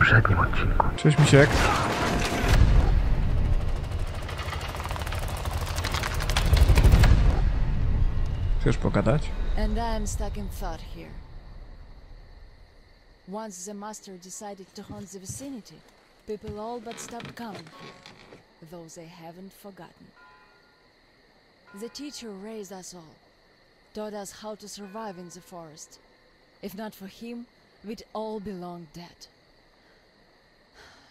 poprzednim odcinku. Cześć, Misiek. Chcesz pogadać? And I'm stuck in thought here. Once the master decided to haunt the vicinity, people all but stopped coming here, though they haven't forgotten. The teacher raised us all, taught us how to survive in the forest. If not for him, we'd all be long dead.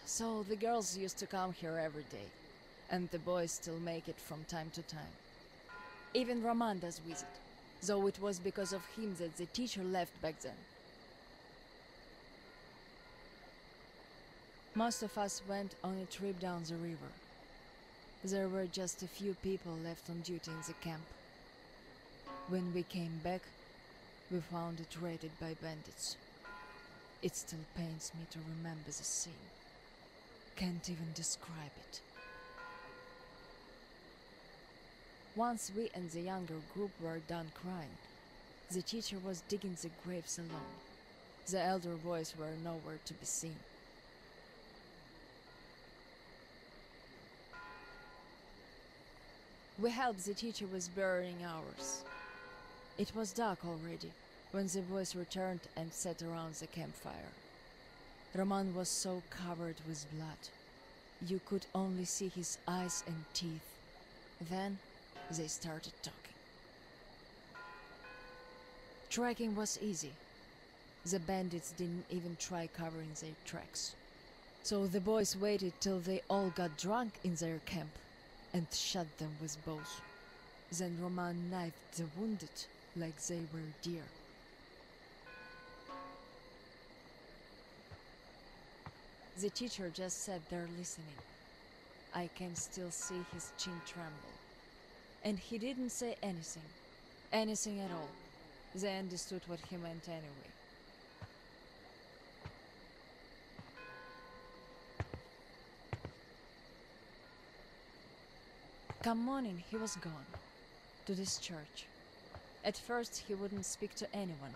So the girls used to come here every day, and the boys still make it from time to time. Even Roman does visit, though it was because of him that the teacher left back then. Most of us went on a trip down the river. There were just a few people left on duty in the camp. When we came back, we found it raided by bandits. It still pains me to remember the scene. Can't even describe it. Once we and the younger group were done crying, the teacher was digging the graves alone. The elder boys were nowhere to be seen. We helped the teacher with burying ours. It was dark already when the boys returned and sat around the campfire. Roman was so covered with blood. You could only see his eyes and teeth. Then they started talking. Tracking was easy. The bandits didn't even try covering their tracks. So the boys waited till they all got drunk in their camp and shot them with bows. Then Roman knifed the wounded like they were deer. The teacher just sat there listening. I can still see his chin tremble. And he didn't say anything. Anything at all. They understood what he meant anyway. Come morning, he was gone. To this church. At first he wouldn't speak to anyone,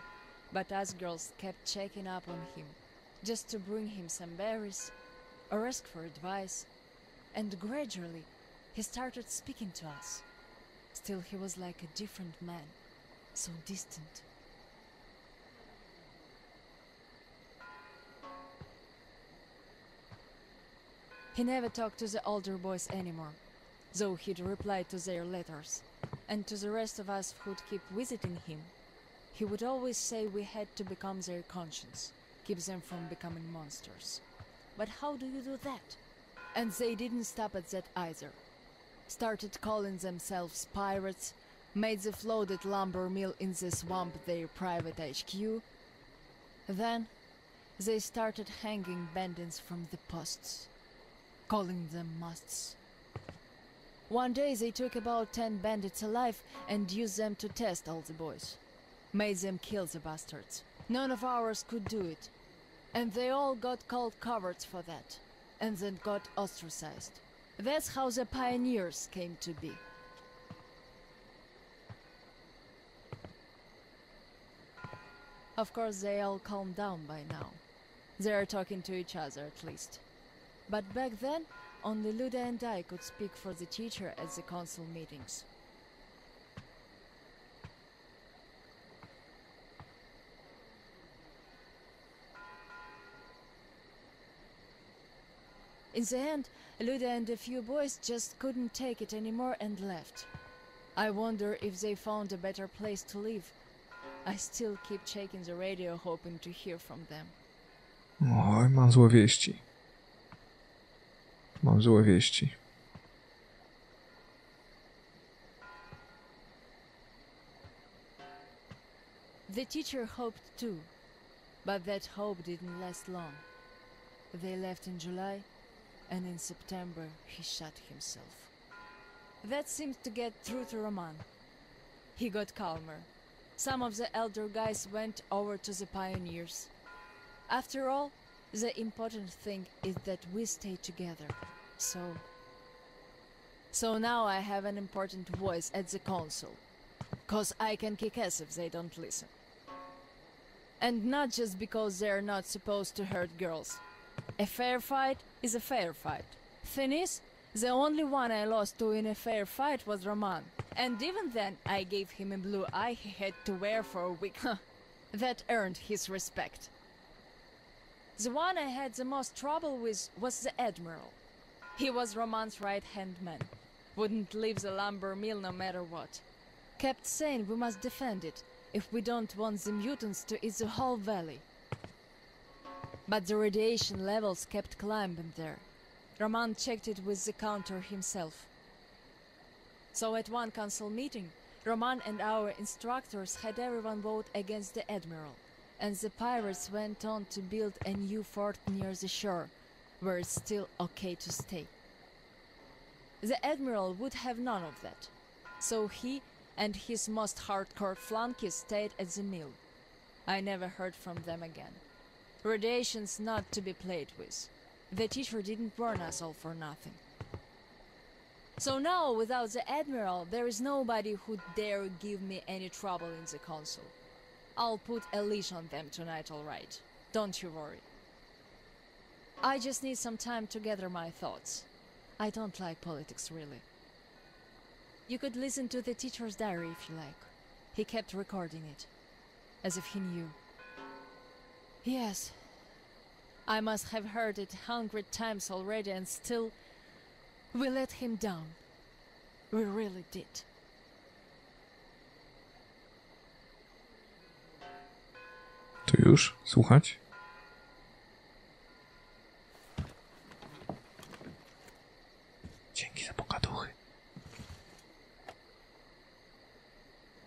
but us girls kept checking up on him, just to bring him some berries, or ask for advice. And gradually, he started speaking to us. Still, he was like a different man, so distant. He never talked to the older boys anymore, though he'd reply to their letters. And to the rest of us who'd keep visiting him, he would always say we had to become their conscience, keep them from becoming monsters. But how do you do that? And they didn't stop at that either. Started calling themselves pirates, made the floated lumber mill in the swamp their private HQ. Then they started hanging bandits from the posts, calling them musts. One day they took about 10 bandits alive and used them to test all the boys. Made them kill the bastards. None of ours could do it. And they all got called cowards for that. And then got ostracized. That's how the pioneers came to be. Of course they all calmed down by now. They are talking to each other at least. But back then, only Luda and I could speak for the teacher at the council meetings. In the end, Luda and a few boys just couldn't take it anymore and left. I wonder if they found a better place to live. I still keep checking the radio hoping to hear from them. Oj, mam złe wieści. Mam złe wieści. The teacher hoped too, but that hope didn't last long. They left in July, and in September he shot himself. That seemed to get through to Roman. He got calmer. Some of the elder guys went over to the pioneers. After all, the important thing is that we stay together. So now I have an important voice at the council. 'Cause I can kick ass if they don't listen. And not just because they're not supposed to hurt girls. A fair fight is a fair fight. Thing is, the only one I lost to in a fair fight was Roman. And even then, I gave him a blue eye he had to wear for a week. That earned his respect. The one I had the most trouble with was the Admirał. He was Roman's right-hand man. Wouldn't leave the lumber mill no matter what. Kept saying we must defend it, if we don't want the mutants to eat the whole valley. But the radiation levels kept climbing there. Roman checked it with the counter himself. So at one council meeting, Roman and our instructors had everyone vote against the Admirał, and the pirates went on to build a new fort near the shore, where it's still okay to stay. The Admirał would have none of that, so he and his most hardcore flunkies stayed at the mill. I never heard from them again. Radiation's not to be played with. The teacher didn't warn us all for nothing. So now, without the Admirał, there is nobody who'd dare give me any trouble in the council. I'll put a leash on them tonight, all right. Don't you worry. I just need some time to gather my thoughts. I don't like politics, really. You could listen to the teacher's diary if you like. He kept recording it, as if he knew. Yes, I must have heard it 100 times already, and still, we let him down. We really did. To już? Słuchać? Dzięki za pogaduchy.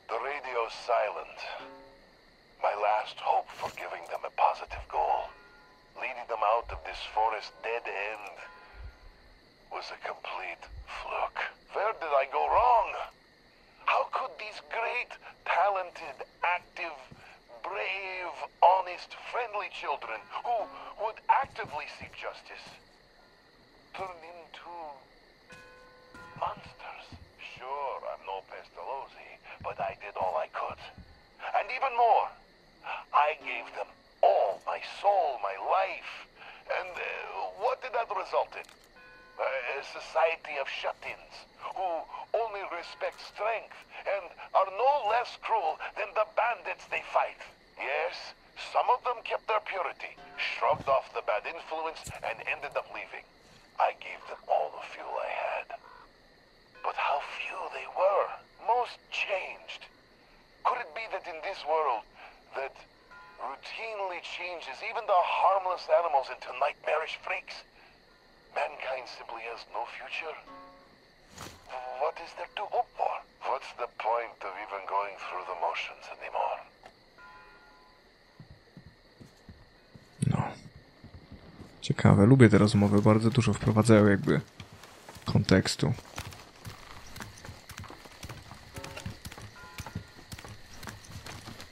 The radio's silent. My last hope for giving them a positive goal, leading them out of this forest dead end, was a complete fluke. Where did I go wrong? How could these great, talented, active, brave, honest, friendly children who would actively seek justice turn into monsters? Sure, I'm no Pestalozzi, but I did all I could. And even more, I gave them all my soul, my life. And what did that result in? A society of shut-ins who only respect strength and are no less cruel than the bandits they fight. Yes, some of them kept their purity, shrugged off the bad influence, and ended up leaving. I gave them all the fuel I had. But how few they were. Most changed. Could it be that in this world that routinely changes even the harmless animals into nightmarish freaks, mankind simply has no future? What is there to hope for? What's the point of even going through the motions anymore? No. Ciekawe, lubię te rozmowy, bardzo dużo wprowadzają jakby kontekstu.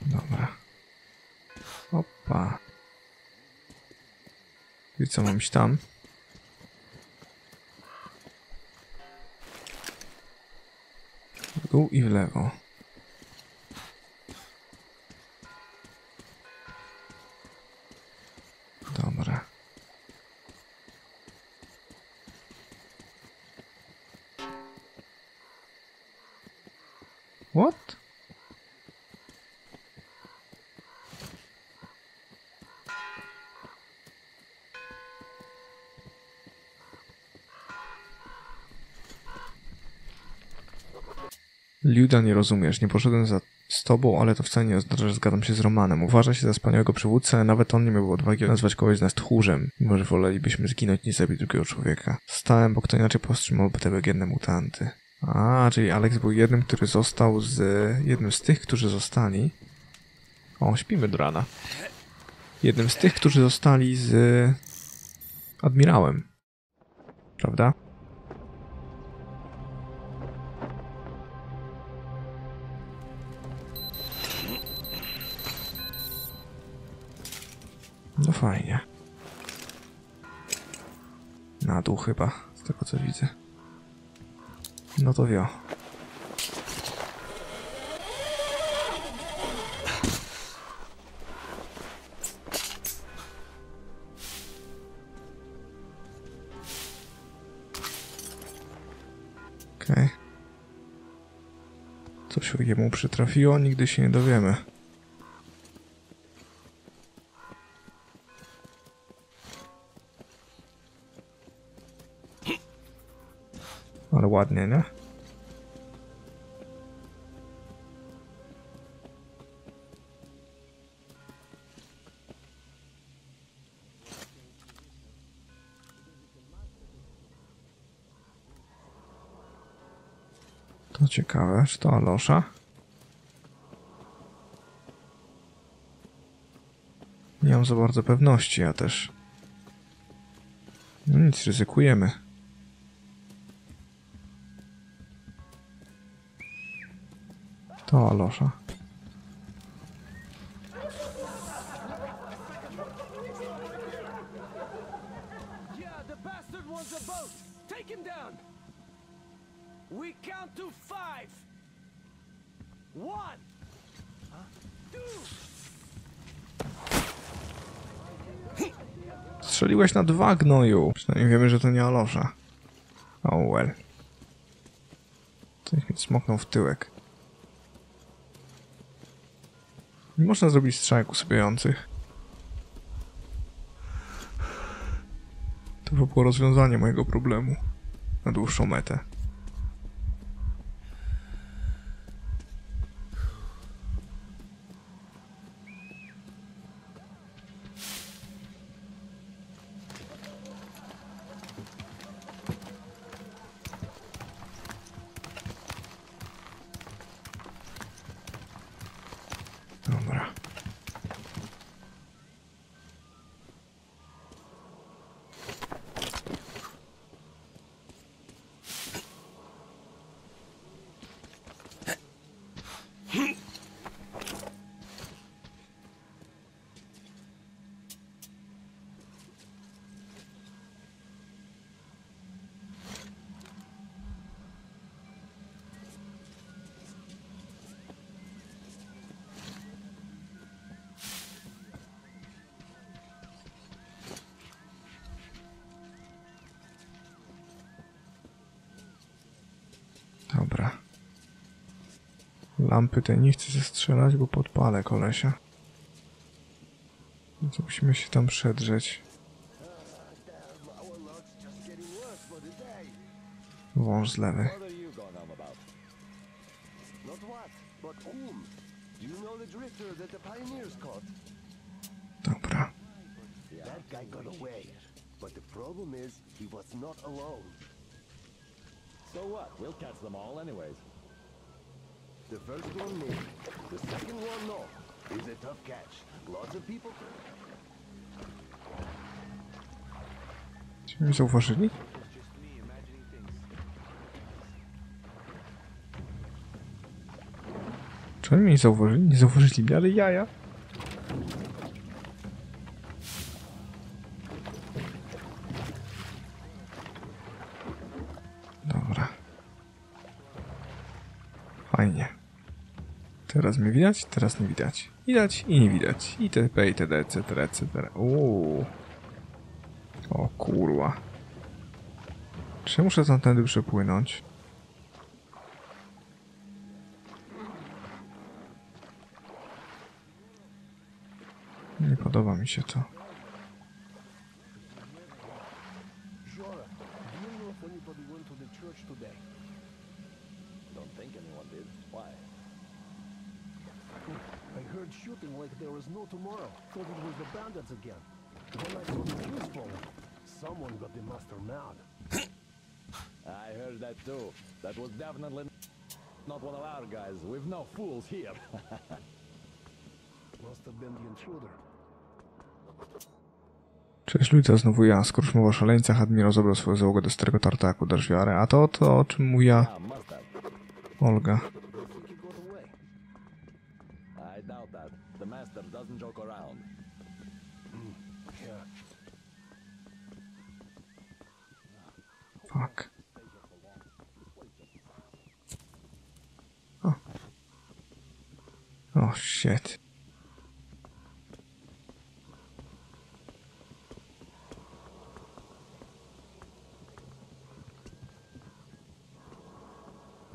Dobra. Opa. I co, mam iść tam? W dół i w lewo. Dobra. What? Liuda, nie rozumiesz. Nie poszedłem z tobą, ale to wcale nie oznacza, że zgadzam się z Romanem. Uważa się za wspaniałego przywódcę, ale nawet on nie miał odwagi nazwać kogoś z nas tchórzem. Mimo że wolelibyśmy zginąć, nie zabić drugiego człowieka. Stałem, bo kto inaczej powstrzymałby te bagienne mutanty. A, czyli Alex był jednym, który został jednym z tych, którzy zostali... O, śpimy do rana. Jednym z tych, którzy zostali z Admirałem. Prawda? No fajnie. Na dół chyba, z tego co widzę. No to wio. Okej. Co się jemu przytrafiło, nigdy się nie dowiemy. Ale ładnie, nie? To ciekawe, czy to Alosza? Nie mam za bardzo pewności, ja też. No nic, ryzykujemy. To Alosza. Yeah, the bastard wants a boat. Take him down. We count to 5. 1, 2. Strzeliłeś na 2, gnoju. Przynajmniej wiemy, że to nie Alosza. Oh well. Coś mi smoknął w tyłek. Nie można zrobić strzałek usypiających. To by było rozwiązanie mojego problemu na dłuższą metę. Dobra. Dobra. Lampy tej nie chcę zestrzelać, bo podpalę kolesia. Więc musimy się tam przedrzeć. Wąż z lewej. What are you going on about? Not what, but whom? Do you know the drifter that the pioneers caught? Dobra. That guy got away. But the problem is, he was not alone. So what? We'll catch them all anyways. The first one, maybe. The second one, no. It's a tough catch. Lots of people... Czy mnie zauważyli? Czy oni mnie nie zauważyli? Nie zauważyli mnie, ale jaja. Dobra. Fajnie. Teraz mnie widać, teraz nie widać. Widać i nie widać. Itp. itd. etc. etc. O kurwa. Czy ja muszę tamtędy przepłynąć? Nie podoba mi się to. Jora, do you know if anybody went to the church today? Don't think anyone did. Why? I heard shooting like there was no tomorrow. Thought it was the bandits again. When I saw the fuse falling, someone got the master mad. I heard that too. That was definitely not one of our guys. We've no fools here. Must have been the intruder. Cześć ludzie, znowu ja. Skoro już mowa o szaleńcach, Admirał zabrał swoją załogę do starego tartaku, dasz wiarę. A to, o czym mówiła Ah, must have. Olga. Think he got away. I doubt that. The master doesn't joke around. Yeah. Fuck. O. Oh shit.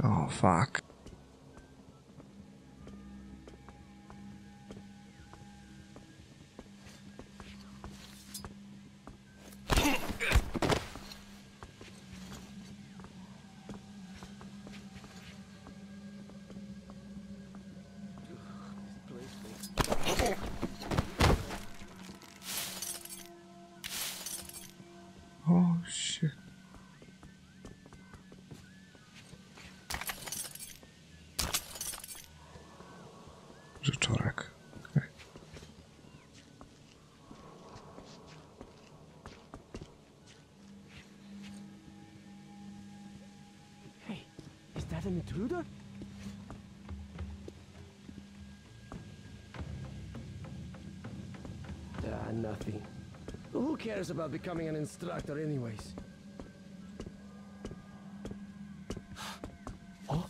O, fuck. O, shit. Rzeczorek. Okay. Hey, is that an intruder? Nothing. Who cares about becoming an instructor anyways? Oh.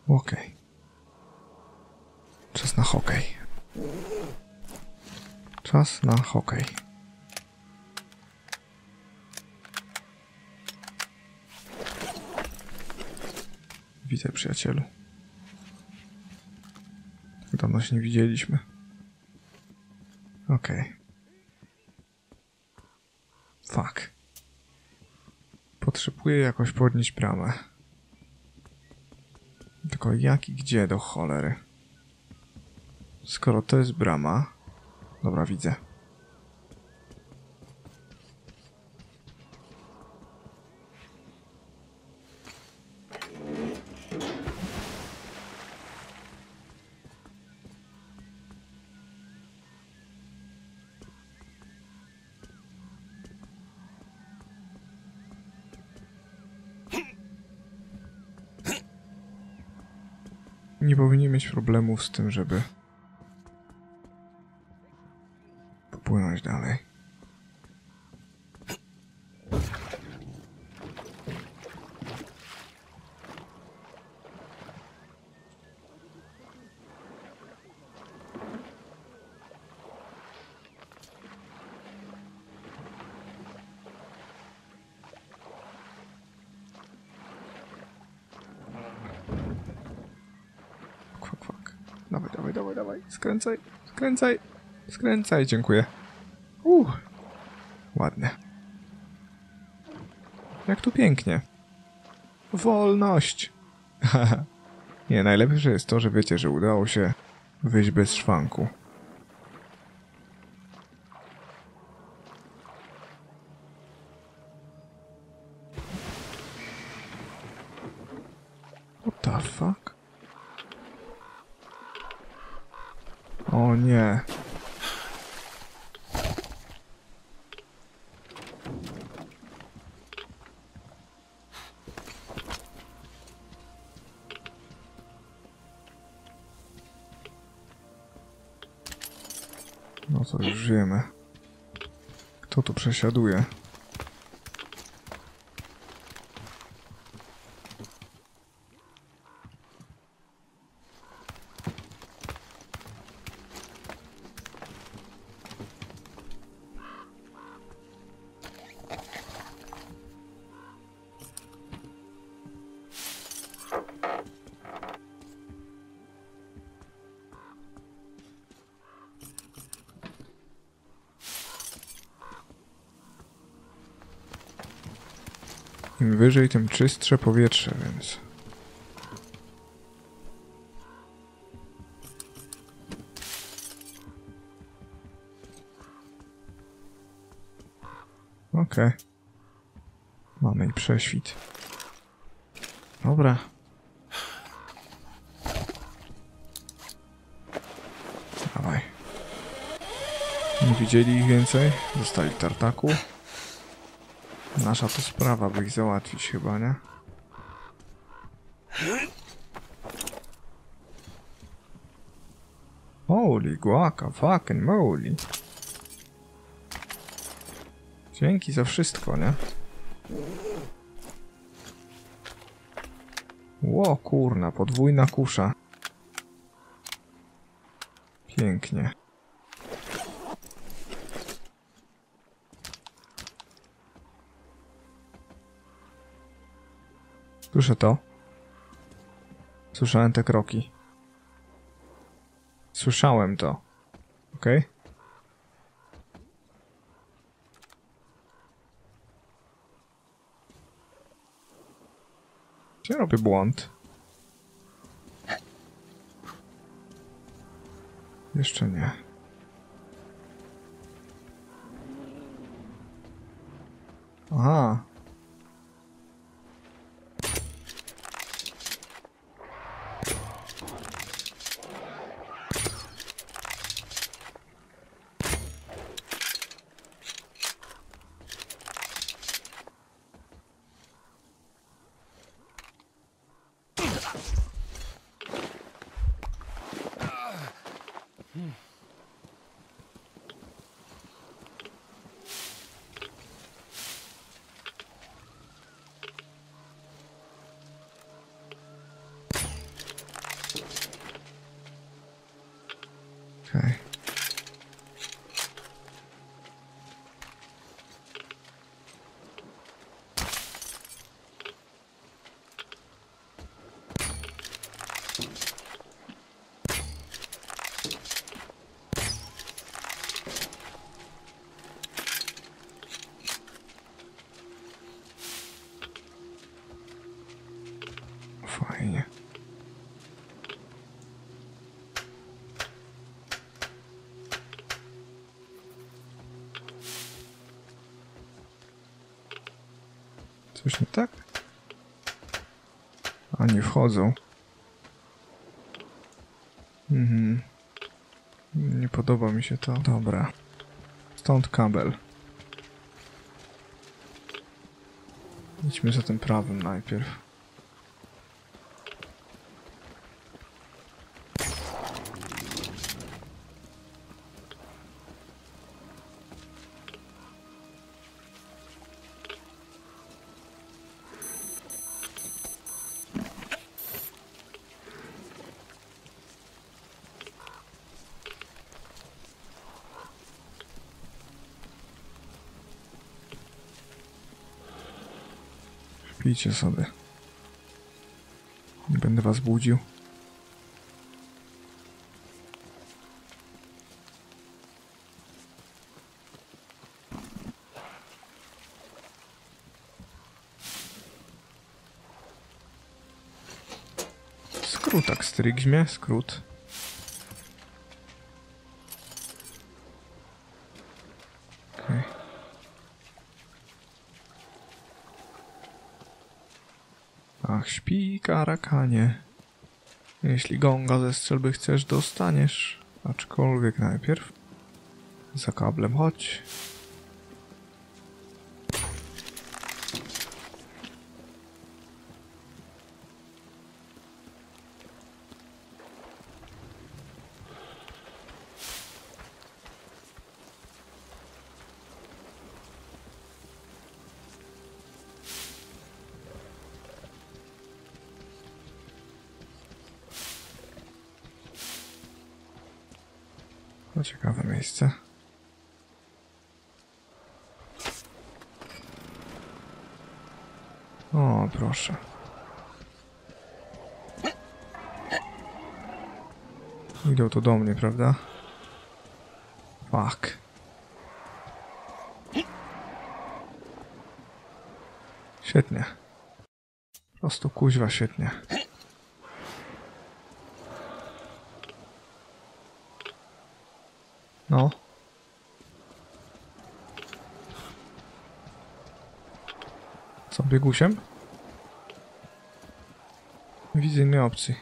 Okej. Czas na hokej. Czas na hokej. Witaj, przyjacielu. Tak dawno się nie widzieliśmy. Okej. Fuck. Potrzebuję jakoś podnieść bramę. Tylko jak i gdzie do cholery? Skoro to jest brama... Dobra, widzę. Nie powinien mieć problemów z tym, żeby popłynąć dalej. Dawaj. Skręcaj, dziękuję. Ładnie. Jak tu pięknie. Wolność. Nie, najlepsze jest to, że wiecie, że udało się wyjść bez szwanku. What the fuck? O nie. No to już wiemy. Kto tu przesiaduje? Im wyżej, tym czystsze powietrze, więc... Okej. Mamy i prześwit. Dobra. Dawaj. Nie widzieli ich więcej? Zostali w tartaku. Nasza to sprawa, by ich załatwić chyba, nie? Holy guaca, fucking moly. Dzięki za wszystko, nie? Ło, kurna, podwójna kusza. Pięknie. Słyszę to. Słyszałem te kroki. Słyszałem to. Okej? Czy ja robię błąd? Jeszcze nie. Aha. Okej. Fajnie. Coś nie tak? A nie wchodzą. Nie podoba mi się to. Dobra. Stąd kabel. Idźmy za tym prawym najpierw. Śpijcie sobie. Nie będę was budził. Skrót, tak strygźmie, skrót. Okej. Ach, śpi, karakanie. Jeśli gonga ze strzelby chcesz, dostaniesz. Aczkolwiek najpierw za kablem chodź. To ciekawe miejsce. O, proszę. Idą to do mnie, prawda? Fuck. Świetnie. Prosto kuźwa świetnie. No. Co, biegusiem? Nie widzę innej opcji.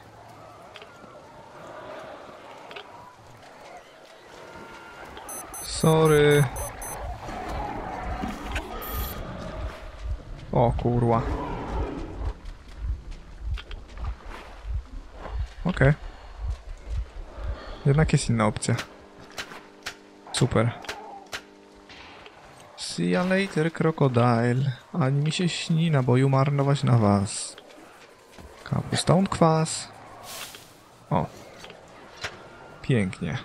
Sorry. O kurwa. Okej. Jednak jest inna opcja. Super. See ya later, crocodile. Ani mi się śni na boju marnować na was. Kapustą kwas. O. Pięknie.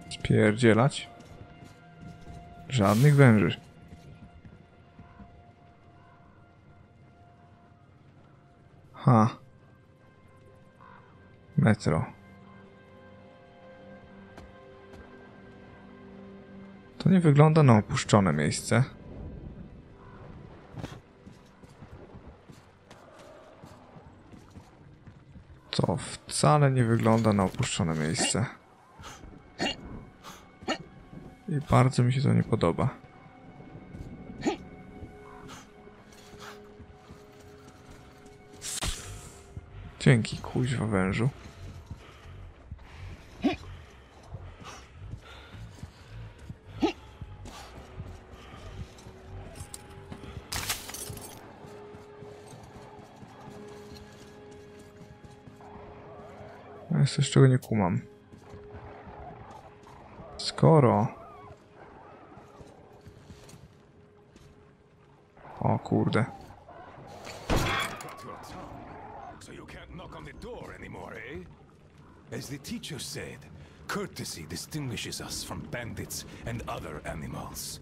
Spierdzielać. Żadnych węży. Ha. Metro. To nie wygląda na opuszczone miejsce. To wcale nie wygląda na opuszczone miejsce. I bardzo mi się to nie podoba. Dzięki, kuźwa wężu. A jest coś, czego nie kumam. Skoro... O kurde. So you can't knock on the door anymore, eh? As the teacher said, courtesy distinguishes us from bandits and other animals.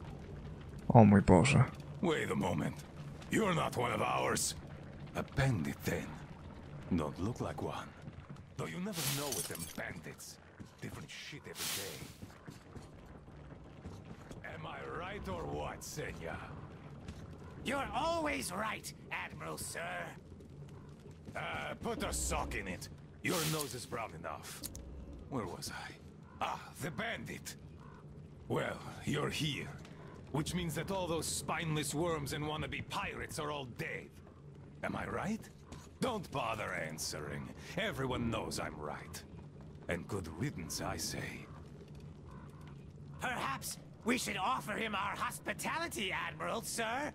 O mój Boże. Wait a moment. You're not one of ours. A bandit, then. Don't look like one. Though you never know with them bandits. Different shit every day. Am I right or what, Seria? You're always right, Admiral, sir. Put a sock in it. Your nose is brown enough. Where was I? Ah, the bandit. Well, you're here. Which means that all those spineless worms and wannabe pirates are all dead. Am I right? Don't bother answering. Everyone knows I'm right. And good riddance, I say. Perhaps we should offer him our hospitality, Admiral, sir.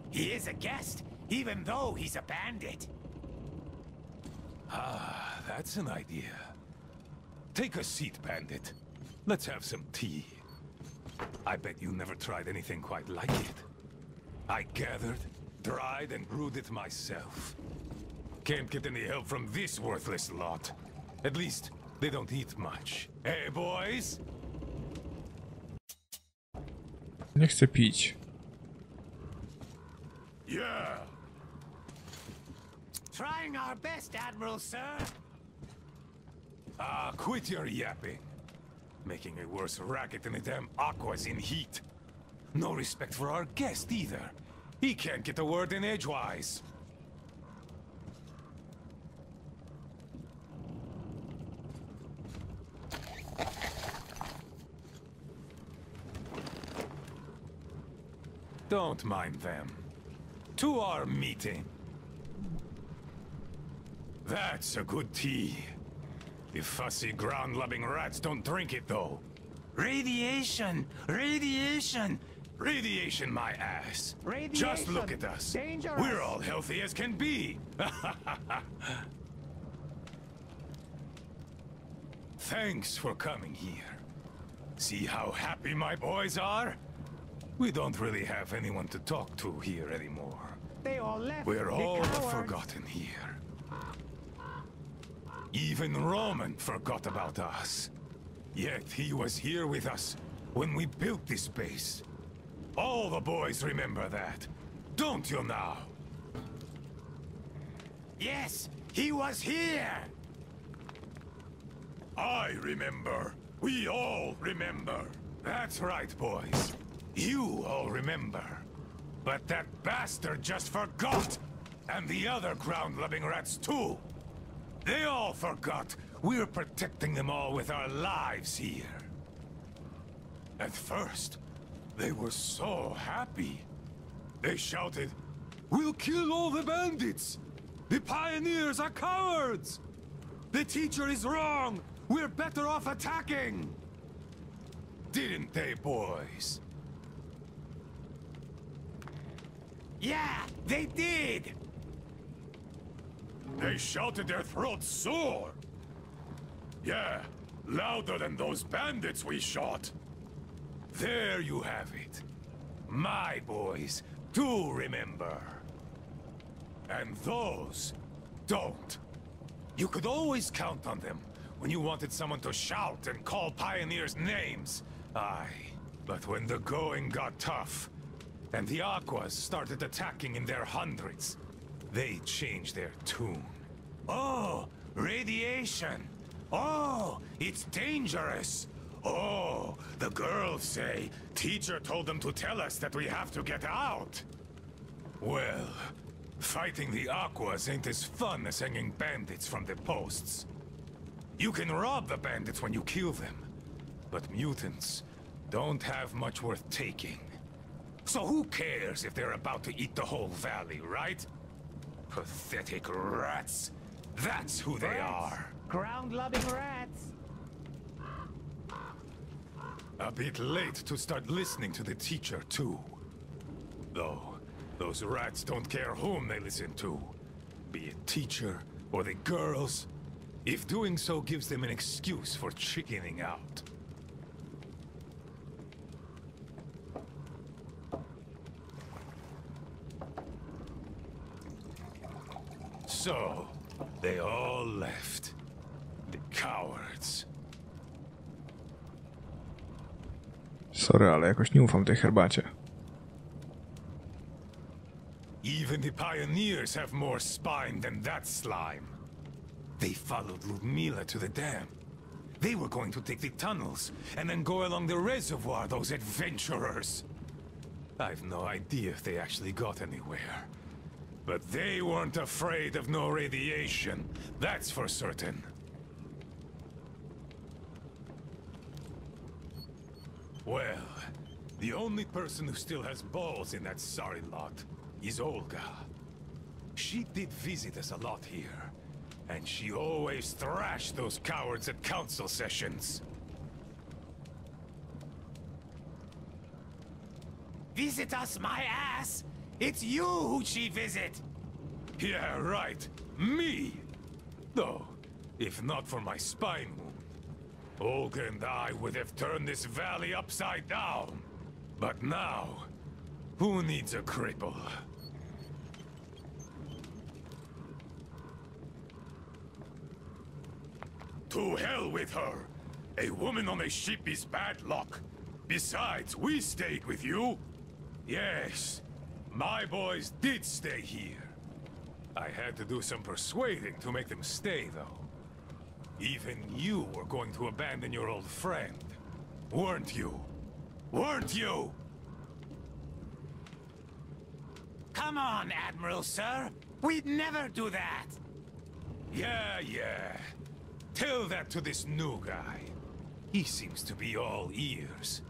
He is a guest, even though he's a bandit. Ah, that's an idea. Take a seat, bandit. Let's have some tea. I bet you never tried anything quite like it. I gathered, dried, and brewed it myself. Can't get any help from this worthless lot. At least, they don't eat much. Hey, boys? Nie chcę pić. Yeah! Trying our best, Admiral, sir. Ah, quit your yapping. Making a worse racket than the damn aqua's in heat. No respect for our guest, either. He can't get a word in edgewise. Don't mind them. To our meeting. That's a good tea. You fussy ground-loving rats don't drink it, though. Radiation! Radiation! Radiation, my ass. Radiation. Just look at us. Dangerous. We're all healthy as can be. Thanks for coming here. See how happy my boys are? We don't really have anyone to talk to here anymore. They all left. We're the all the cowards. forgotten here. Even Roman forgot about us. Yet he was here with us when we built this base. All the boys remember that. Don't you now? Yes, he was here. I remember. We all remember. That's right, boys. You all remember. But that bastard just forgot! And the other ground-loving rats, too! They all forgot we're protecting them all with our lives here. At first, they were so happy. They shouted, "We'll kill all the bandits! The pioneers are cowards! The teacher is wrong! We're better off attacking!" Didn't they, boys? Yeah, they did! They shouted their throats sore. Yeah, louder than those bandits we shot. There you have it. My boys do remember. And those don't. You could always count on them when you wanted someone to shout and call pioneers names. Aye, but when the going got tough, and the Aquas started attacking in their hundreds, they changed their tune. Oh, radiation. Oh, it's dangerous. Oh, the girls say teacher told them to tell us that we have to get out. Well, fighting the Aquas ain't as fun as hanging bandits from the posts. You can rob the bandits when you kill them, but mutants don't have much worth taking. So who cares if they're about to eat the whole valley, right? Pathetic rats. That's who they are. Ground-loving rats. A bit late to start listening to the teacher, too. Though, those rats don't care whom they listen to. Be it teacher or the girls, if doing so gives them an excuse for chickening out. So, they all left. The cowards. Sorry, ale jakoś nie ufam tej herbacie. Even the pioneers have more spine than that slime. They followed Ludmila to the dam. They were going to take the tunnels and then go along the reservoir, those adventurers. I've no idea if they actually got anywhere. But they weren't afraid of no radiation, that's for certain. Well, the only person who still has balls in that sorry lot is Olga. She did visit us a lot here, and she always thrashed those cowards at council sessions. Visit us, my ass! It's you who she visit! Yeah, right. Me! Though, if not for my spine wound, Olga and I would have turned this valley upside down. But now, who needs a cripple? To hell with her! A woman on a ship is bad luck. Besides, we stayed with you. Yes, my boys did stay here. I had to do some persuading to make them stay, though. Even you were going to abandon your old friend, weren't you? Weren't you? Come on, Admiral, sir. We'd never do that. Yeah. Tell that to this new guy. He seems to be all ears.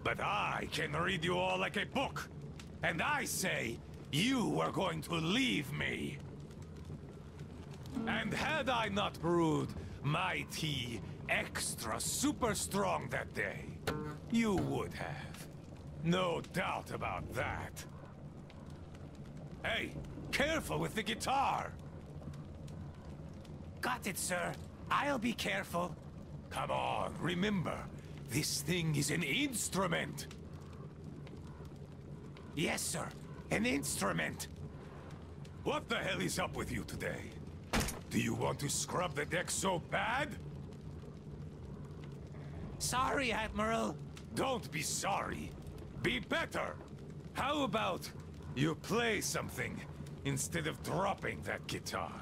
But I can read you all like a book. And I say, you are going to leave me. And had I not brewed my tea extra super strong that day, you would have. No doubt about that. Hey, careful with the guitar! Got it, sir. I'll be careful. Come on, remember, this thing is an instrument. Yes, sir. An instrument. What the hell is up with you today? Do you want to scrub the deck so bad? Sorry, Admiral. Don't be sorry. Be better. How about you play something instead of dropping that guitar?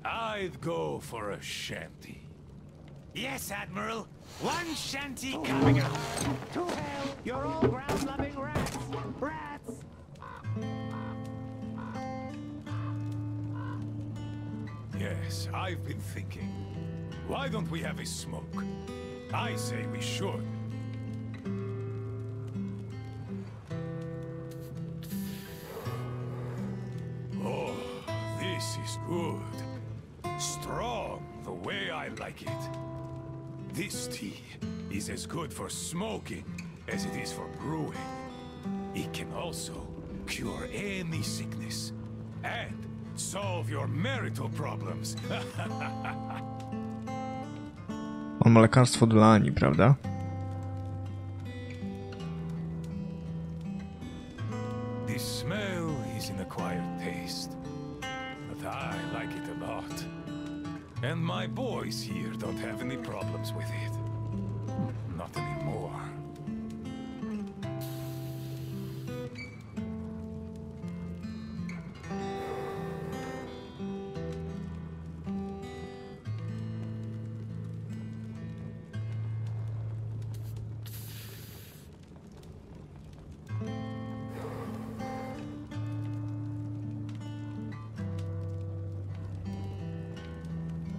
I'd go for a shanty. Yes, Admiral. One shanty coming up. To hell! You're all ground-loving rats! Rats! Yes, I've been thinking. Why don't we have a smoke? I say we should. Oh, this is good. Strong, the way I like it. This tea is as good for smoking as it is for brewing. It can also cure any sickness and solve your marital problems. On ma lekarstwo dla Ani, prawda? This smell is an acquired taste, but I like it a lot. And my boys here don't have any problems with it. Not anymore.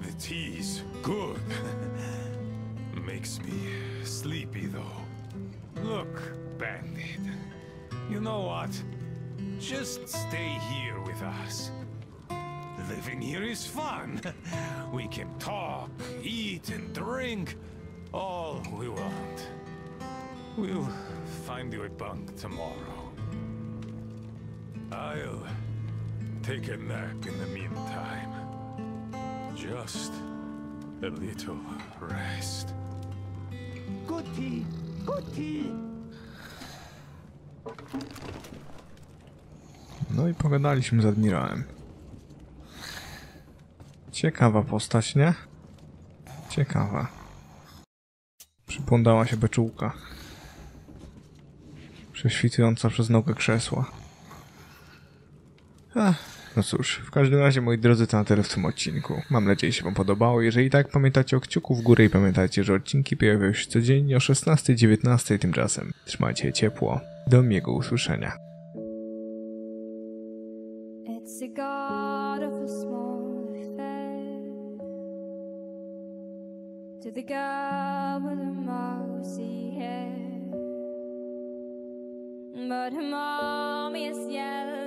The tea's good. Makes me sleepy though. Look, Bandit. You know what? Just stay here with us. Living here is fun. We can talk, eat, and drink all we want. We'll find you a bunk tomorrow. I'll take a nap in the meantime. Just a little rest. Good tea! Good tea! No i pogadaliśmy z admirałem. Ciekawa postać, nie? Ciekawa. Przypądała się beczułka. Prześwitująca przez nogę krzesła. No cóż, w każdym razie, moi drodzy, to na tyle w tym odcinku. Mam nadzieję, że się wam podobało. Jeżeli tak, pamiętajcie o kciuku w górę i pamiętajcie, że odcinki pojawiają się codziennie o 16:19 tymczasem. Trzymajcie je ciepło. Do miłego usłyszenia. It's a god of a small affair to the girl with the mousy hair, but her mom is yellow.